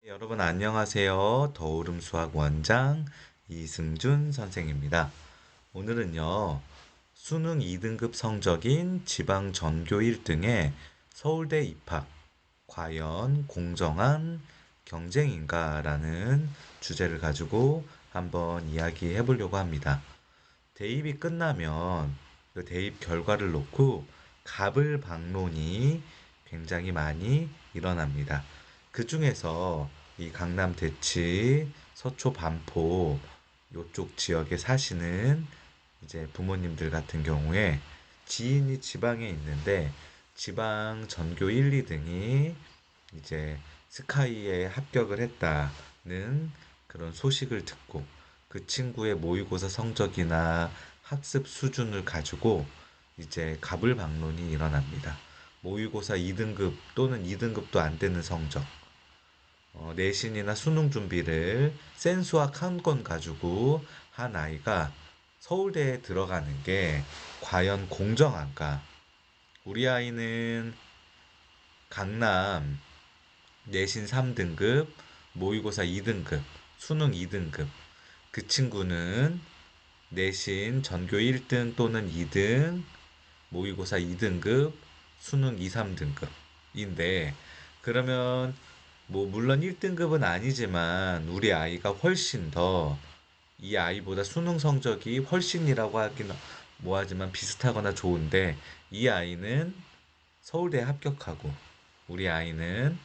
여러분 안녕하세요. 더오름 수학 원장 이승준 선생입니다. 오늘은요, 수능 2등급 성적인 지방 전교 1등의 서울대 입학, 과연 공정한 경쟁인가라는 주제를 가지고 한번 이야기해 보려고 합니다. 대입이 끝나면 그 대입 결과를 놓고 갑을박론이 굉장히 많이 일어납니다. 그 중에서 이 강남 대치, 서초 반포 요쪽 지역에 사시는 이제 부모님들 같은 경우에 지인이 지방에 있는데 지방 전교 1, 2등이 이제 스카이에 합격을 했다는 그런 소식을 듣고 그 친구의 모의고사 성적이나 학습 수준을 가지고 이제 갑을박론이 일어납니다. 모의고사 2등급 또는 2등급도 안 되는 성적, 내신이나 수능 준비를 센 수학 한 권 가지고 한 아이가 서울대에 들어가는 게 과연 공정한가? 우리 아이는 강남 내신 3등급, 모의고사 2등급, 수능 2등급. 그 친구는 내신 전교 1등 또는 2등, 모의고사 2등급, 수능 2, 3등급인데, 그러면 뭐 물론 1등급은 아니지만 우리 아이가 훨씬 더 이 아이보다 수능 성적이 훨씬이라고 하긴 뭐하지만 비슷하거나 좋은데 이 아이는 서울대에 합격하고 우리 아이는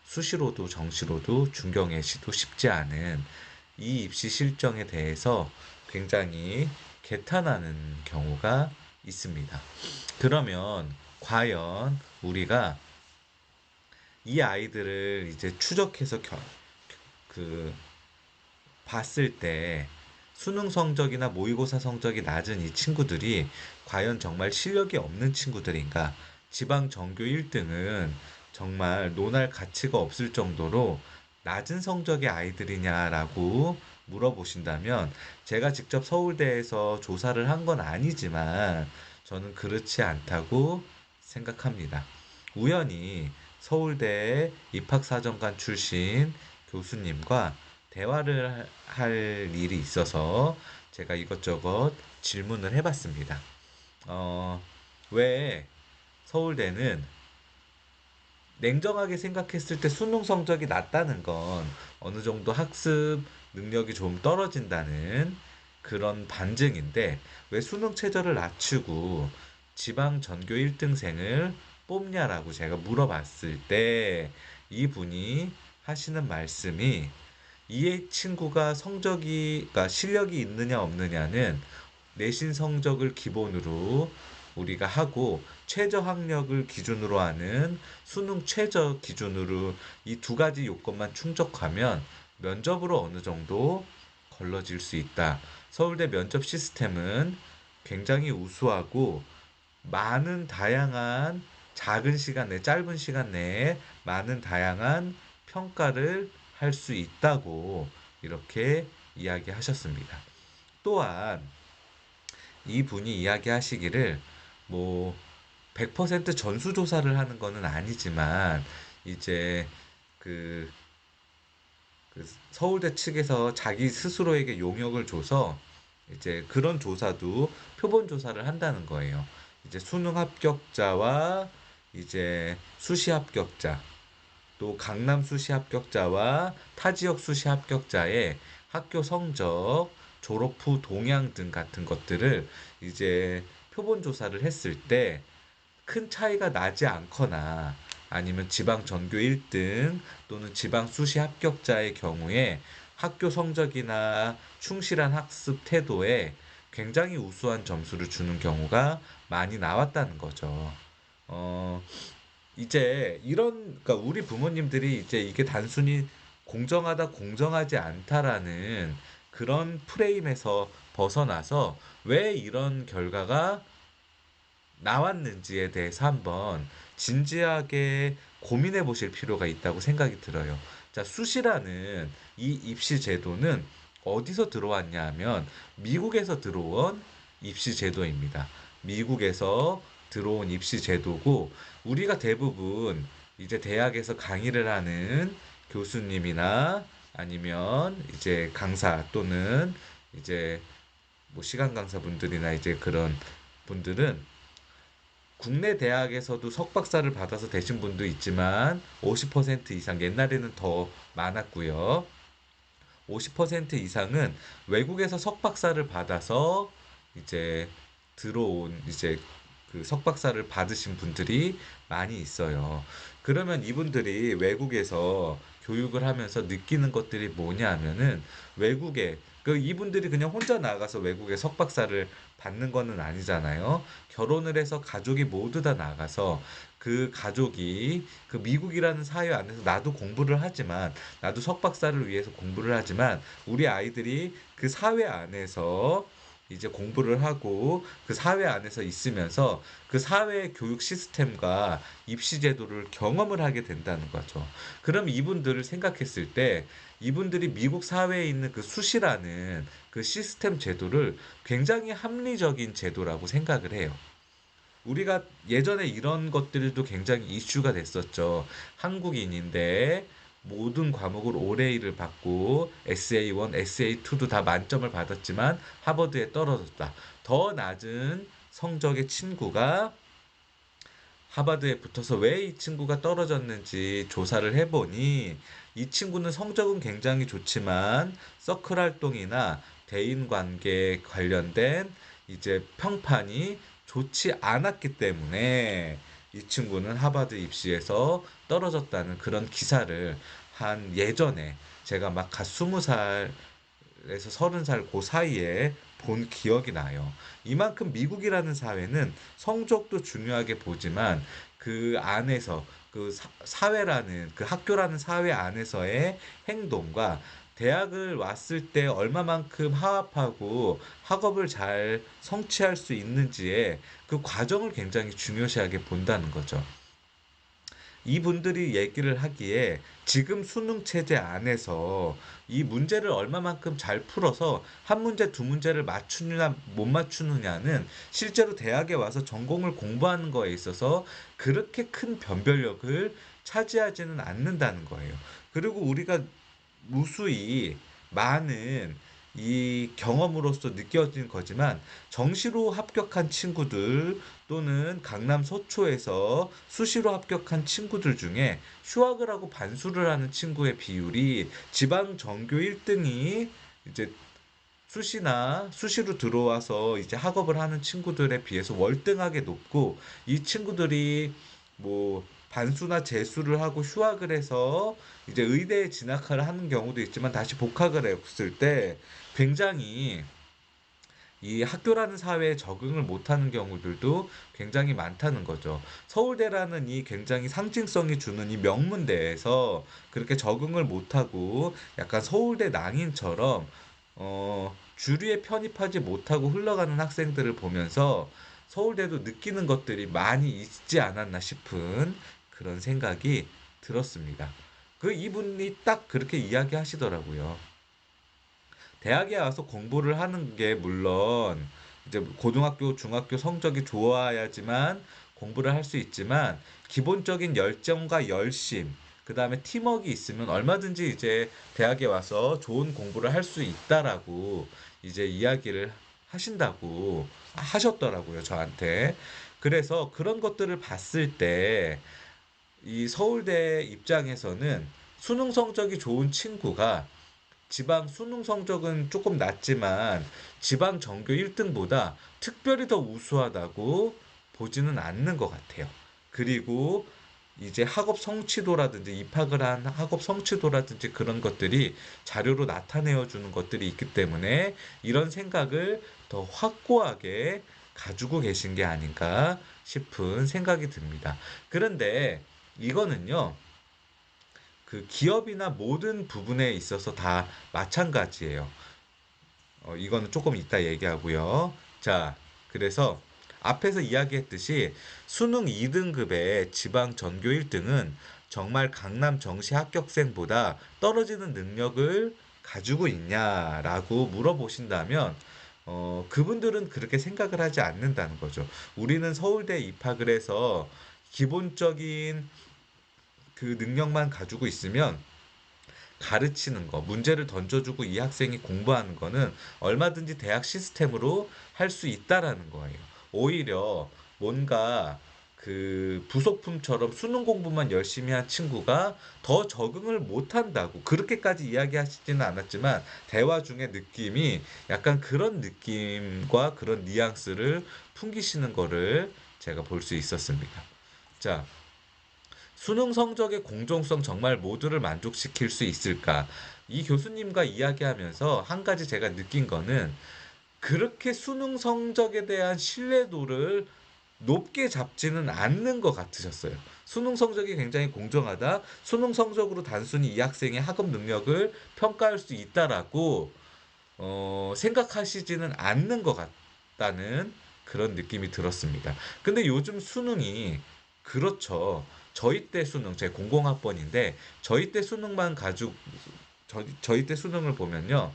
수시로도 정시로도 중경외시도 쉽지 않은 이 입시 실정에 대해서 굉장히 개탄하는 경우가 있습니다. 그러면 과연 우리가 이 아이들을 이제 추적해서 그 봤을 때 수능 성적이나 모의고사 성적이 낮은 이 친구들이 과연 정말 실력이 없는 친구들인가? 지방 전교 1등은 정말 논할 가치가 없을 정도로 낮은 성적의 아이들이냐라고 물어보신다면 제가 직접 서울대에서 조사를 한 건 아니지만 저는 그렇지 않다고 생각합니다. 우연히 서울대 입학사정관 출신 교수님과 대화를 할 일이 있어서 제가 이것저것 질문을 해봤습니다. 어, 왜 서울대는 냉정하게 생각했을 때 수능 성적이 낮다는 건 어느 정도 학습 능력이 좀 떨어진다는 그런 반증인데 왜 수능 최저를 낮추고 지방 전교 1등생을 뽑냐라고 제가 물어봤을 때 이분이 하시는 말씀이 이 친구가 그러니까 실력이 있느냐 없느냐는 내신 성적을 기본으로 우리가 하고 최저 학력을 기준으로 하는 수능 최저 기준으로 이 두 가지 요건만 충족하면 면접으로 어느 정도 걸러질 수 있다. 서울대 면접 시스템은 굉장히 우수하고 많은 다양한 작은 시간 내 짧은 시간 내에 많은 다양한 평가를 할 수 있다고 이렇게 이야기하셨습니다. 또한 이분이 이야기하시기를 뭐 100% 전수조사를 하는 거는 아니지만 이제 그, 그 서울대 측에서 자기 스스로에게 용역을 줘서 이제 그런 조사도 표본 조사를 한다는 거예요. 이제 수능 합격자와 이제 수시 합격자 또 강남 수시 합격자와 타 지역 수시 합격자의 학교 성적, 졸업 후 동향 등 같은 것들을 이제 표본 조사를 했을 때 큰 차이가 나지 않거나 아니면 지방 전교 1등 또는 지방 수시 합격자의 경우에 학교 성적이나 충실한 학습 태도에 굉장히 우수한 점수를 주는 경우가 많이 나왔다는 거죠. 어, 이제 그러니까 우리 부모님들이 이제 이게 단순히 공정하다, 공정하지 않다라는 그런 프레임에서 벗어나서 왜 이런 결과가 나왔는지에 대해서 한번 진지하게 고민해 보실 필요가 있다고 생각이 들어요. 자, 수시라는 이 입시 제도는 어디서 들어왔냐 하면 미국에서 들어온 입시 제도입니다. 미국에서 들어온 입시 제도고 우리가 대부분 이제 대학에서 강의를 하는 교수님이나 아니면 이제 강사 또는 이제 뭐 시간 강사분들이나 이제 그런 분들은 국내 대학에서도 석박사를 받아서 되신 분도 있지만 50% 이상 옛날에는 더 많았고요. 50% 이상은 외국에서 석박사를 받아서 이제 들어온 이제 그 석박사를 받으신 분들이 많이 있어요. 그러면 이분들이 외국에서 교육을 하면서 느끼는 것들이 뭐냐 하면은 외국에 그 이분들이 그냥 혼자 나가서 외국에 석박사를 받는 거는 아니잖아요. 결혼을 해서 가족이 모두 다 나가서 그 가족이 그 미국이라는 사회 안에서 나도 공부를 하지만 나도 석박사를 위해서 공부를 하지만 우리 아이들이 그 사회 안에서 이제 공부를 하고 그 사회 안에서 있으면서 그 사회 교육 시스템과 입시 제도를 경험을 하게 된다는 거죠. 그럼 이분들을 생각했을 때 이분들이 미국 사회에 있는 그 수시라는 그 시스템 제도를 굉장히 합리적인 제도라고 생각을 해요. 우리가 예전에 이런 것들도 굉장히 이슈가 됐었죠. 한국인인데 모든 과목을 올해일을 받고 SA1, SA2도 다 만점을 받았지만 하버드에 떨어졌다. 더 낮은 성적의 친구가 하버드에 붙어서 왜 이 친구가 떨어졌는지 조사를 해보니 이 친구는 성적은 굉장히 좋지만 서클 활동이나 대인 관계 관련된 이제 평판이 좋지 않았기 때문에 이 친구는 하버드 입시에서 떨어졌다는 그런 기사를 한 예전에 제가 막 갓 20살에서 30살 그 사이에 본 기억이 나요. 이만큼 미국이라는 사회는 성적도 중요하게 보지만 그 안에서 그 사회라는 그 학교라는 사회 안에서의 행동과 대학을 왔을 때 얼마만큼 하합하고 학업을 잘 성취할 수 있는지에 그 과정을 굉장히 중요시하게 본다는 거죠. 이분들이 얘기를 하기에 지금 수능 체제 안에서 이 문제를 얼마만큼 잘 풀어서 한 문제, 두 문제를 맞추느냐, 못 맞추느냐는 실제로 대학에 와서 전공을 공부하는 거에 있어서 그렇게 큰 변별력을 차지하지는 않는다는 거예요. 그리고 우리가 무수히 많은 이 경험으로서 느껴진 거지만 정시로 합격한 친구들 또는 강남 서초에서 수시로 합격한 친구들 중에 휴학을 하고 반수를 하는 친구의 비율이 지방 전교 1등이 이제 수시로 들어와서 이제 학업을 하는 친구들에 비해서 월등하게 높고 이 친구들이 뭐 반수나 재수를 하고 휴학을 해서 이제 의대에 진학을 하는 경우도 있지만 다시 복학을 했을 때 굉장히 이 학교라는 사회에 적응을 못하는 경우들도 굉장히 많다는 거죠. 서울대라는 이 굉장히 상징성이 주는 이 명문대에서 그렇게 적응을 못하고 약간 서울대 낭인처럼 주류에 편입하지 못하고 흘러가는 학생들을 보면서 서울대도 느끼는 것들이 많이 있지 않았나 싶은 그런 생각이 들었습니다. 그 이분이 딱 그렇게 이야기하시더라고요. 대학에 와서 공부를 하는 게 물론 이제 고등학교, 중학교 성적이 좋아야지만 공부를 할 수 있지만 기본적인 열정과 열심, 그 다음에 팀워크가 있으면 얼마든지 이제 대학에 와서 좋은 공부를 할 수 있다라고 이제 이야기를 하신다고 하셨더라고요, 저한테. 그래서 그런 것들을 봤을 때 이 서울대 입장에서는 수능 성적이 좋은 친구가 지방 수능 성적은 조금 낮지만 지방 전교 1등보다 특별히 더 우수하다고 보지는 않는 것 같아요. 그리고 이제 학업 성취도라든지 입학을 한 학업 성취도라든지 그런 것들이 자료로 나타내어 주는 것들이 있기 때문에 이런 생각을 더 확고하게 가지고 계신 게 아닌가 싶은 생각이 듭니다. 그런데 이거는요. 그 기업이나 모든 부분에 있어서 다 마찬가지예요. 이거는 조금 이따 얘기하고요. 자, 그래서 앞에서 이야기했듯이 수능 2등급의 지방 전교 1등은 정말 강남 정시 합격생보다 떨어지는 능력을 가지고 있냐라고 물어보신다면, 그분들은 그렇게 생각을 하지 않는다는 거죠. 우리는 서울대 입학을 해서 기본적인 그 능력만 가지고 있으면 가르치는 거, 문제를 던져주고 이 학생이 공부하는 거는 얼마든지 대학 시스템으로 할 수 있다라는 거예요. 오히려 뭔가 그 부속품처럼 수능 공부만 열심히 한 친구가 더 적응을 못 한다고 그렇게까지 이야기하시지는 않았지만 대화 중에 느낌이 약간 그런 느낌과 그런 뉘앙스를 풍기시는 거를 제가 볼 수 있었습니다. 자, 수능 성적의 공정성 정말 모두를 만족시킬 수 있을까? 이 교수님과 이야기하면서 한 가지 제가 느낀 거는 그렇게 수능 성적에 대한 신뢰도를 높게 잡지는 않는 것 같으셨어요. 수능 성적이 굉장히 공정하다. 수능 성적으로 단순히 이 학생의 학업 능력을 평가할 수 있다라고 생각하시지는 않는 것 같다는 그런 느낌이 들었습니다. 근데 요즘 수능이 그렇죠. 저희 때 수능, 제 공공학번인데 저희 때 수능만 가지고 저희 때 수능을 보면요.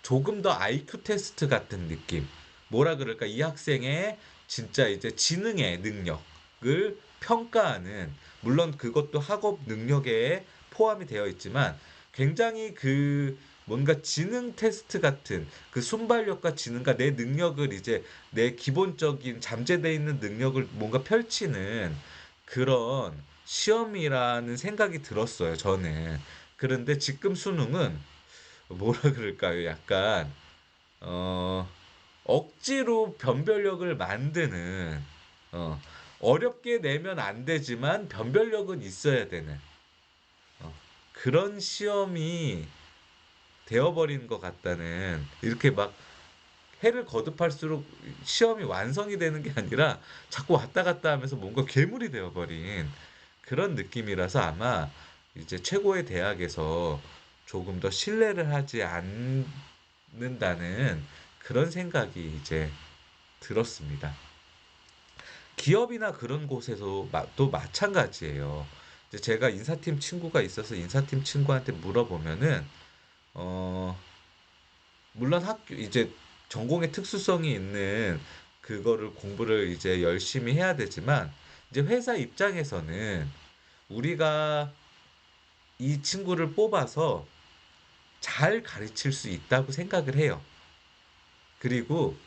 조금 더 IQ 테스트 같은 느낌. 뭐라 그럴까? 이 학생의 진짜 이제 지능의 능력을 평가하는, 물론 그것도 학업 능력에 포함이 되어 있지만 굉장히 그 뭔가 지능 테스트 같은 그 순발력과 지능과 내 능력을 이제 내 기본적인 잠재되어 있는 능력을 뭔가 펼치는 그런 시험이라는 생각이 들었어요, 저는. 그런데 지금 수능은 뭐라 그럴까요? 약간 어 억지로 변별력을 만드는 어 어렵게 내면 안 되지만 변별력은 있어야 되는 어 그런 시험이 되어버린 것 같다는, 이렇게 막 해를 거듭할수록 시험이 완성이 되는 게 아니라 자꾸 왔다 갔다 하면서 뭔가 괴물이 되어버린 그런 느낌이라서 아마 이제 최고의 대학에서 조금 더 신뢰를 하지 않는다는 그런 생각이 이제 들었습니다. 기업이나 그런 곳에서 또 마찬가지예요. 이제 제가 인사팀 친구가 있어서 인사팀 친구한테 물어보면은 어 물론 학교 이제 전공의 특수성이 있는 그거를 공부를 이제 열심히 해야 되지만 이제 회사 입장에서는 우리가 이 친구를 뽑아서 잘 가르칠 수 있다고 생각을 해요. 그리고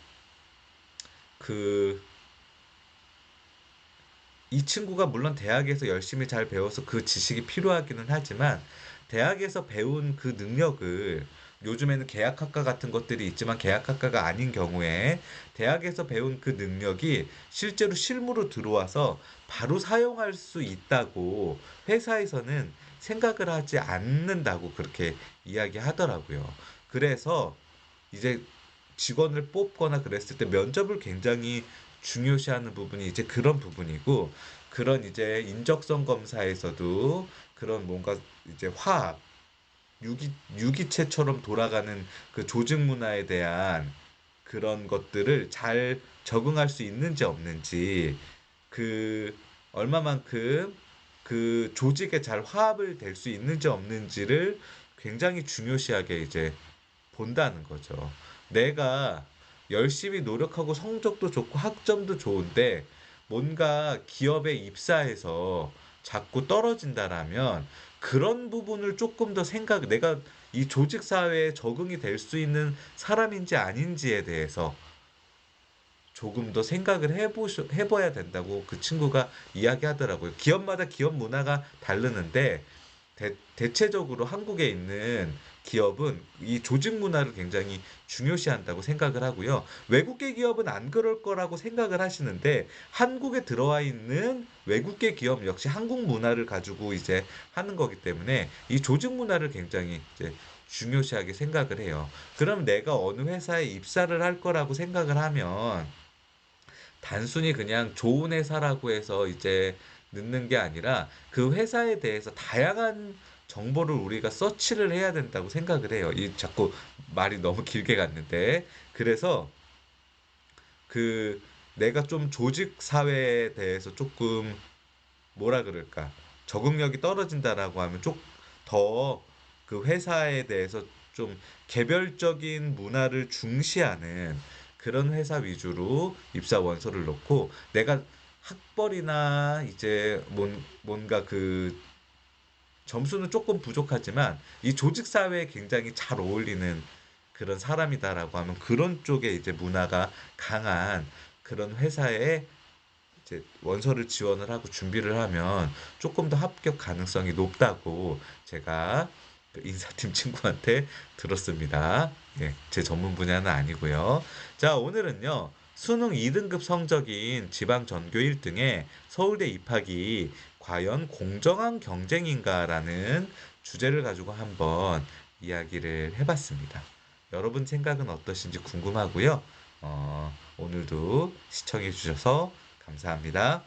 그 이 친구가 물론 대학에서 열심히 잘 배워서 그 지식이 필요하기는 하지만 대학에서 배운 그 능력을, 요즘에는 계약학과 같은 것들이 있지만 계약학과가 아닌 경우에 대학에서 배운 그 능력이 실제로 실무로 들어와서 바로 사용할 수 있다고 회사에서는 생각을 하지 않는다고 그렇게 이야기하더라고요. 그래서 이제 직원을 뽑거나 그랬을 때 면접을 굉장히 중요시하는 부분이 이제 그런 부분이고, 그런 이제 인적성 검사에서도 그런 뭔가 이제 화합, 유기체처럼 돌아가는 그 조직 문화에 대한 그런 것들을 잘 적응할 수 있는지 없는지, 그 얼마만큼 그 조직에 잘 화합을 될 수 있는지 없는지를 굉장히 중요시하게 이제 본다는 거죠. 내가 열심히 노력하고 성적도 좋고 학점도 좋은데 뭔가 기업에 입사해서 자꾸 떨어진다라면 그런 부분을 조금 더 내가 이 조직 사회에 적응이 될 수 있는 사람인지 아닌지에 대해서 조금 더 생각을 해봐야 된다고 그 친구가 이야기하더라고요. 기업마다 기업 문화가 다르는데 대체적으로 한국에 있는 기업은 이 조직 문화를 굉장히 중요시한다고 생각을 하고요. 외국계 기업은 안 그럴 거라고 생각을 하시는데 한국에 들어와 있는 외국계 기업 역시 한국 문화를 가지고 이제 하는 거기 때문에 이 조직 문화를 굉장히 이제 중요시하게 생각을 해요. 그럼 내가 어느 회사에 입사를 할 거라고 생각을 하면 단순히 그냥 좋은 회사라고 해서 이제 넣는 게 아니라 그 회사에 대해서 다양한 정보를 우리가 서치를 해야 된다고 생각을 해요. 이 자꾸 말이 너무 길게 갔는데. 그래서 그 내가 좀 조직 사회에 대해서 조금 뭐라 그럴까? 적응력이 떨어진다라고 하면 좀 더 그 회사에 대해서 좀 개별적인 문화를 중시하는 그런 회사 위주로 입사 원서를 넣고, 내가 학벌이나 이제 뭔가 그 점수는 조금 부족하지만 이 조직 사회에 굉장히 잘 어울리는 그런 사람이다라고 하면 그런 쪽에 이제 문화가 강한 그런 회사에 이제 원서를 지원을 하고 준비를 하면 조금 더 합격 가능성이 높다고 제가 그 인사팀 친구한테 들었습니다. 예, 제 전문 분야는 아니고요. 자, 오늘은요. 수능 2등급 성적인 지방 전교 1등에 서울대 입학이 과연 공정한 경쟁인가라는 주제를 가지고 한번 이야기를 해봤습니다. 여러분 생각은 어떠신지 궁금하고요. 오늘도 시청해 주셔서 감사합니다.